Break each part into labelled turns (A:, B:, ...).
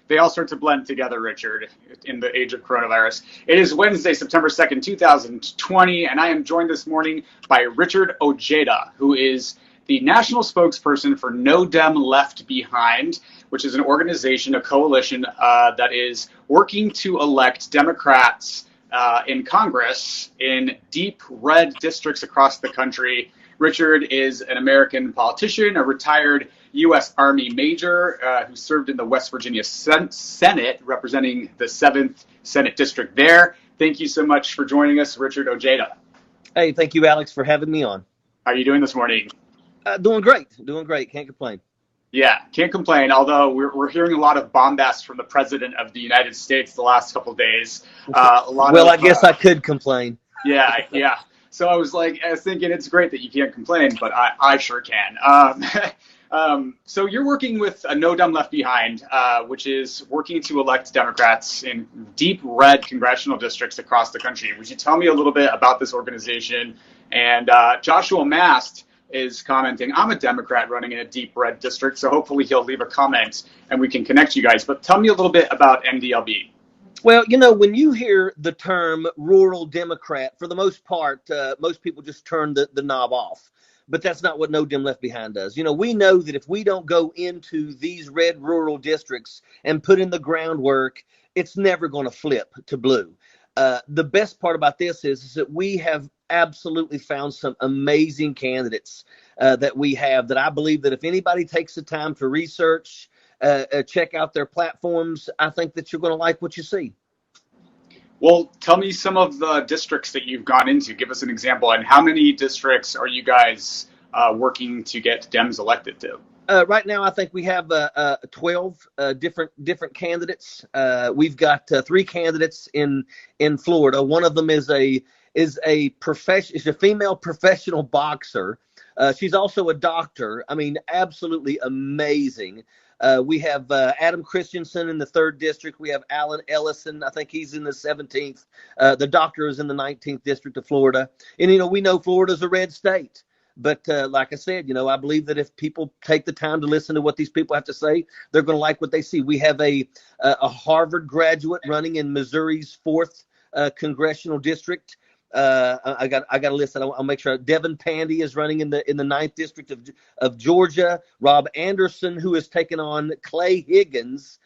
A: They all start to blend together, Richard, in the age of coronavirus. It is Wednesday, September 2nd, 2020, and I am joined this morning by Richard Ojeda, who is the national spokesperson for NoDemLeftBehind, which is an organization, a coalition that is working to elect Democrats in Congress in deep red districts across the country. Richard is an American politician, a retired U.S. Army major who served in the West Virginia Senate, representing the 7th Senate District there. Thank you so much for joining us, Richard Ojeda.
B: Hey, thank you, Alex, for having me on.
A: How are you doing this morning?
B: Doing great. Can't complain.
A: Yeah, can't complain, although we're hearing a lot of bombast from the President of the United States the last couple of days.
B: I guess I could complain.
A: Yeah. So I was thinking it's great that you can't complain, but I sure can. So you're working with NoDemLeftBehind, which is working to elect Democrats in deep red congressional districts across the country. Would you tell me a little bit about this organization? And Joshua Mast is commenting, I'm a Democrat running in a deep red district, so hopefully he'll leave a comment and we can connect you guys. But tell me a little bit about NDLB.
B: Well, when you hear the term rural Democrat, for the most part, most people just turn the knob off. But that's not what NoDemLeftBehind does. We know that if we don't go into these red rural districts and put in the groundwork, it's never going to flip to blue. The best part about this is that we have absolutely found some amazing candidates that we have that I believe that if anybody takes the time to research, check out their platforms, I think that you're going to like what you see.
A: Well, tell me some of the districts that you've gone into. Give us an example. And how many districts are you guys working to get Dems elected to?
B: Right now, I think we have 12 different candidates. We've got 3 candidates in Florida. One of them is a female professional boxer. She's also a doctor. I mean, absolutely amazing. We have Adam Christensen in the 3rd district. We have Alan Ellison. I think he's in the 17th. The doctor is in the 19th district of Florida. And, we know Florida's a red state. But like I said, I believe that if people take the time to listen to what these people have to say, they're going to like what they see. We have a Harvard graduate running in Missouri's 4th congressional district. I got a list. I'll make sure. Devin Pandy is running in the 9th district of Georgia. Rob Anderson, who has taken on Clay Higgins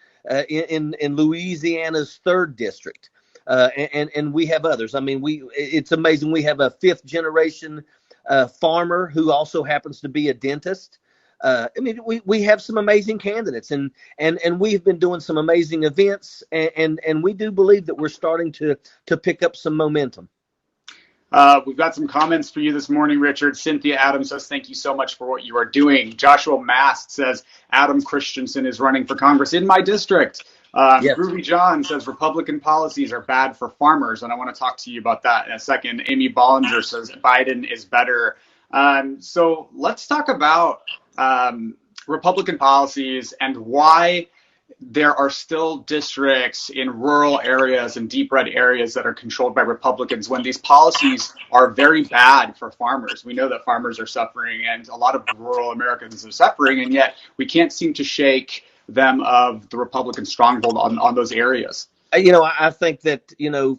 B: in Louisiana's 3rd district, and we have others. I mean, it's amazing. We have a 5th generation farmer who also happens to be a dentist. We have some amazing candidates, and we've been doing some amazing events, and we do believe that we're starting to pick up some momentum.
A: We've got some comments for you this morning, Richard. Cynthia Adams says, thank you so much for what you are doing. Joshua Mast says, Adam Christensen is running for Congress in my district. Yes. Groovy John says, Republican policies are bad for farmers, and I want to talk to you about that in a second. Amy Bollinger says, Biden is better. So let's talk about Republican policies and why there are still districts in rural areas and deep red areas that are controlled by Republicans when these policies are very bad for farmers. We know that farmers are suffering and a lot of rural Americans are suffering, and yet we can't seem to shake them of the Republican stronghold on those areas.
B: I think that,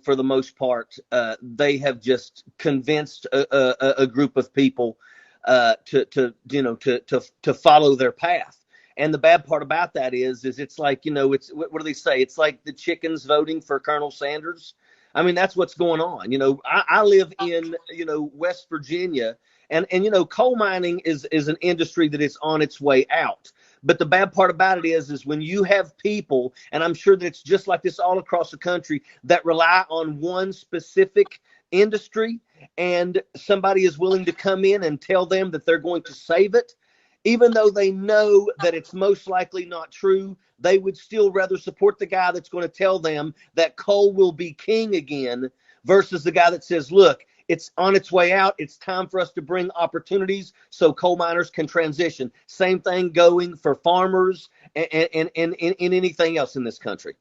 B: for the most part, they have just convinced a group of people to follow their path. And the bad part about that is it's like, it's what do they say? It's like the chickens voting for Colonel Sanders. I mean, that's what's going on. I live in, West Virginia, and coal mining is an industry that is on its way out. But the bad part about it is when you have people, and I'm sure that it's just like this all across the country, that rely on one specific industry, and somebody is willing to come in and tell them that they're going to save it, even though they know that it's most likely not true, they would still rather support the guy that's going to tell them that coal will be king again versus the guy that says, look, it's on its way out. It's time for us to bring opportunities so coal miners can transition. Same thing going for farmers and anything else in this country.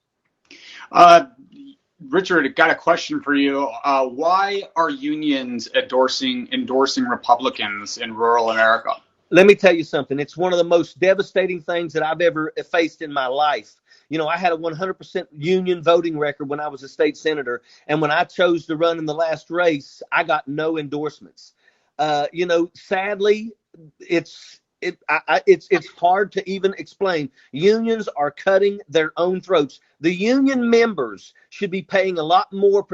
A: Richard, got a question for you. Why are unions endorsing Republicans in rural America?
B: Let me tell you something. It's one of the most devastating things that I've ever faced in my life. I had a 100% union voting record when I was a state senator. And when I chose to run in the last race, I got no endorsements. Sadly, it's hard to even explain. Unions are cutting their own throats. The union members should be paying a lot more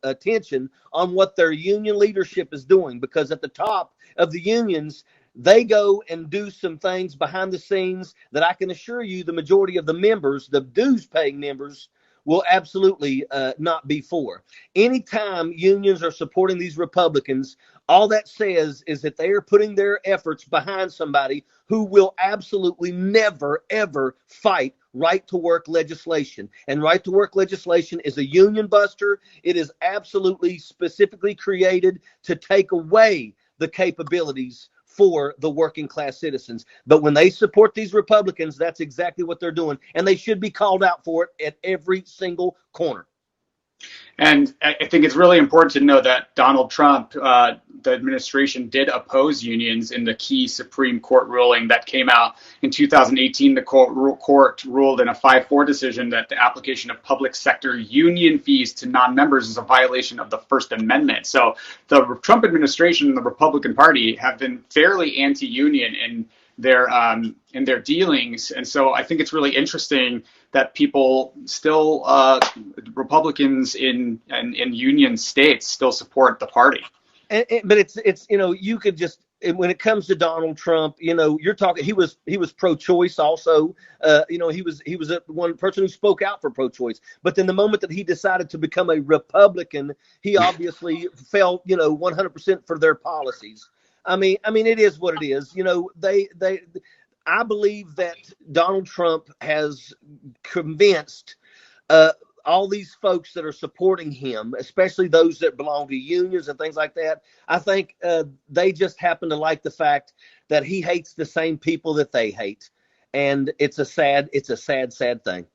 B: attention on what their union leadership is doing, because at the top of the unions, they go and do some things behind the scenes that I can assure you the majority of the members, the dues paying members, will absolutely not be for. Anytime unions are supporting these Republicans, all that says is that they are putting their efforts behind somebody who will absolutely never, ever fight right to work legislation. And right to work legislation is a union buster. It is absolutely specifically created to take away the capabilities for the working class citizens. But when they support these Republicans, that's exactly what they're doing. And they should be called out for it at every single corner.
A: And I think it's really important to know that Donald Trump, the administration, did oppose unions in the key Supreme Court ruling that came out in 2018. The court ruled in a 5-4 decision that the application of public sector union fees to non-members is a violation of the First Amendment. So the Trump administration and the Republican Party have been fairly anti-union in their dealings. And so I think it's really interesting that people still, Republicans in union states still support the party.
B: But it's you could just, when it comes to Donald Trump, you're talking, he was pro-choice also. He was one person who spoke out for pro-choice. But then the moment that he decided to become a Republican, he obviously fell 100% for their policies. I mean, it is what it is. I believe that Donald Trump has convinced all these folks that are supporting him, especially those that belong to unions and things like that. I think they just happen to like the fact that he hates the same people that they hate. And it's a sad thing.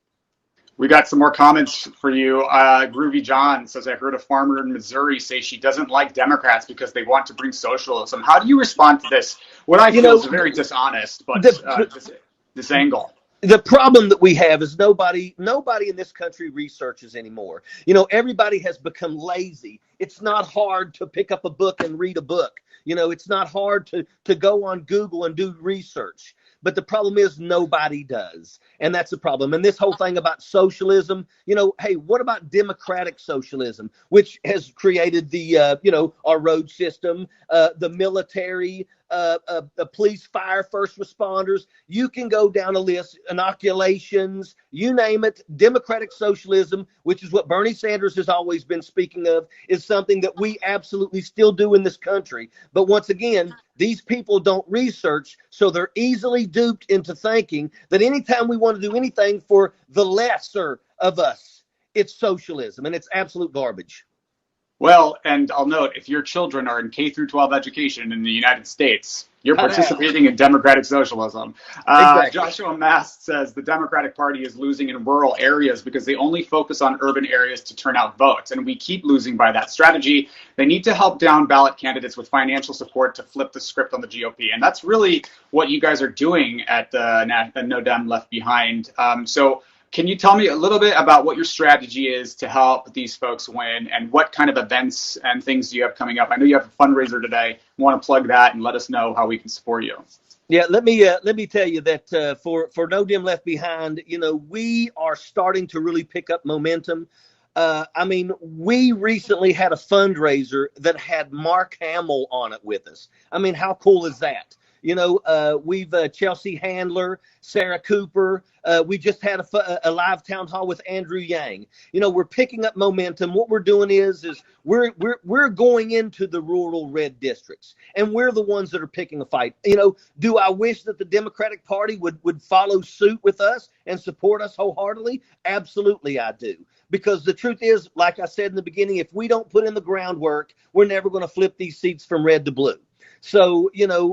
A: We got some more comments for you. Groovy John says, I heard a farmer in Missouri say she doesn't like Democrats because they want to bring socialism. How do you respond to this? What I feel is very dishonest, but this angle.
B: The problem that we have is nobody in this country researches anymore. Everybody has become lazy. It's not hard to pick up a book and read a book. It's not hard to go on Google and do research. But the problem is nobody does. And that's the problem. And this whole thing about socialism, hey, what about democratic socialism, which has created the, our road system, the military, the police, fire, first responders. You can go down a list, inoculations, you name it. Democratic socialism, which is what Bernie Sanders has always been speaking of, is something that we absolutely still do in this country. But once again, these people don't research, so they're easily duped into thinking that anytime we want to do anything for the lesser of us, it's socialism, and it's absolute garbage.
A: Well, and I'll note, if your children are in K through 12 education in the United States, you're participating in democratic socialism. Exactly. Joshua Mast says the Democratic Party is losing in rural areas because they only focus on urban areas to turn out votes. And we keep losing by that strategy. They need to help down ballot candidates with financial support to flip the script on the GOP. And that's really what you guys are doing at the No Dem Left Behind. So can you tell me a little bit about what your strategy is to help these folks win, and what kind of events and things do you have coming up? I know you have a fundraiser today. I want to plug that and let us know how we can support you.
B: Yeah, let me tell you that for No Dem Left Behind, we are starting to really pick up momentum. We recently had a fundraiser that had Mark Hamill on it with us. How cool is that? We've Chelsea Handler, Sarah Cooper. We just had a live town hall with Andrew Yang. We're picking up momentum. What we're doing is we're going into the rural red districts, and we're the ones that are picking a fight. Do I wish that the Democratic Party would follow suit with us and support us wholeheartedly? Absolutely, I do. Because the truth is, like I said in the beginning, if we don't put in the groundwork, we're never going to flip these seats from red to blue. So,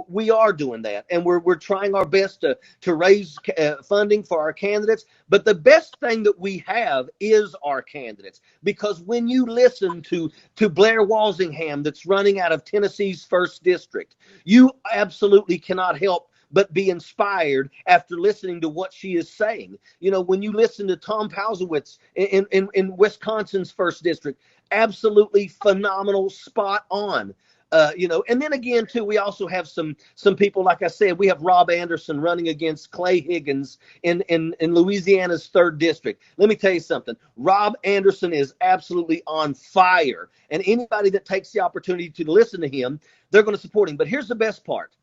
B: we are doing that, and we're trying our best to raise funding for our candidates. But the best thing that we have is our candidates, because when you listen to Blair Walsingham, that's running out of Tennessee's 1st District, you absolutely cannot help but be inspired after listening to what she is saying. When you listen to Tom Pausewitz in Wisconsin's 1st District, absolutely phenomenal, spot on. And then again, too, we also have some people, like I said, we have Rob Anderson running against Clay Higgins in Louisiana's 3rd District. Let me tell you something. Rob Anderson is absolutely on fire. And anybody that takes the opportunity to listen to him, they're going to support him. But here's the best part.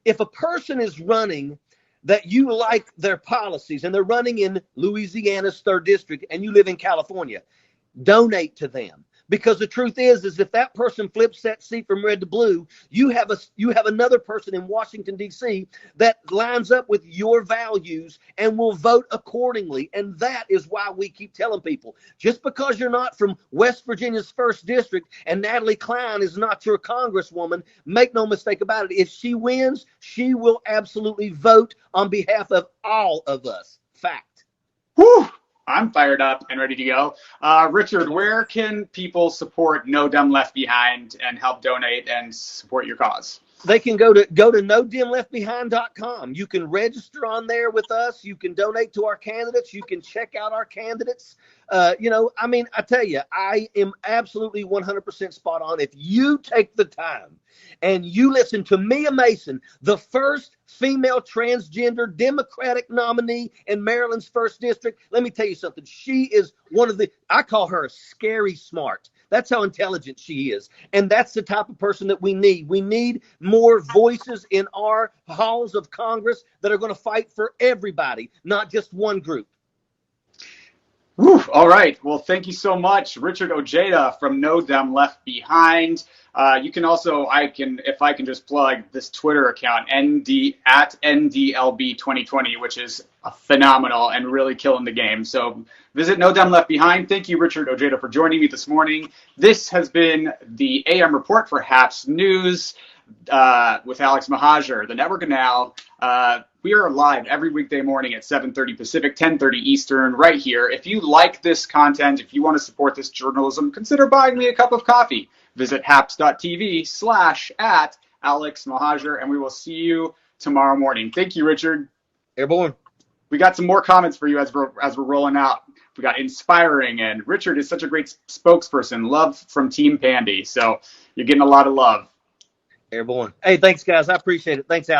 B: If a person is running that you like their policies and they're running in Louisiana's 3rd District and you live in California, donate to them. Because the truth is if that person flips that seat from red to blue, you have another person in Washington, D.C. that lines up with your values and will vote accordingly. And that is why we keep telling people, just because you're not from West Virginia's 1st District and Natalie Cline is not your congresswoman, make no mistake about it. If she wins, she will absolutely vote on behalf of all of us. Fact.
A: Whew. I'm fired up and ready to go. Richard, where can people support No Dem Left Behind and help donate and support your cause?
B: They can go to NoDemLeftBehind.com. You can register on there with us. You can donate to our candidates. You can check out our candidates. I tell you, I am absolutely 100% spot on. If you take the time and you listen to Mia Mason, the first female transgender Democratic nominee in Maryland's 1st District, let me tell you something. She is I call her scary smart. That's how intelligent she is. And that's the type of person that we need. We need more voices in our halls of Congress that are going to fight for everybody, not just one group.
A: Whew. All right. Well, thank you so much, Richard Ojeda from No Dem Left Behind. You can also, if I can just plug this Twitter account, at NDLB2020, which is phenomenal and really killing the game. So visit No Dem Left Behind. Thank you, Richard Ojeda, for joining me this morning. This has been the AM Report for HAPS News with Alex Mahajer, the Network of Now. We are live every weekday morning at 7:30 Pacific, 10:30 Eastern, right here. If you like this content, if you want to support this journalism, consider buying me a cup of coffee. Visit haps.tv/@Alex Mahajer, and we will see you tomorrow morning. Thank you, Richard.
B: Airborne.
A: We got some more comments for you as we're rolling out. We got inspiring, and Richard is such a great spokesperson. Love from Team Pandy. So you're getting a lot of love.
B: Airborne. Hey, thanks, guys. I appreciate it. Thanks, Alex.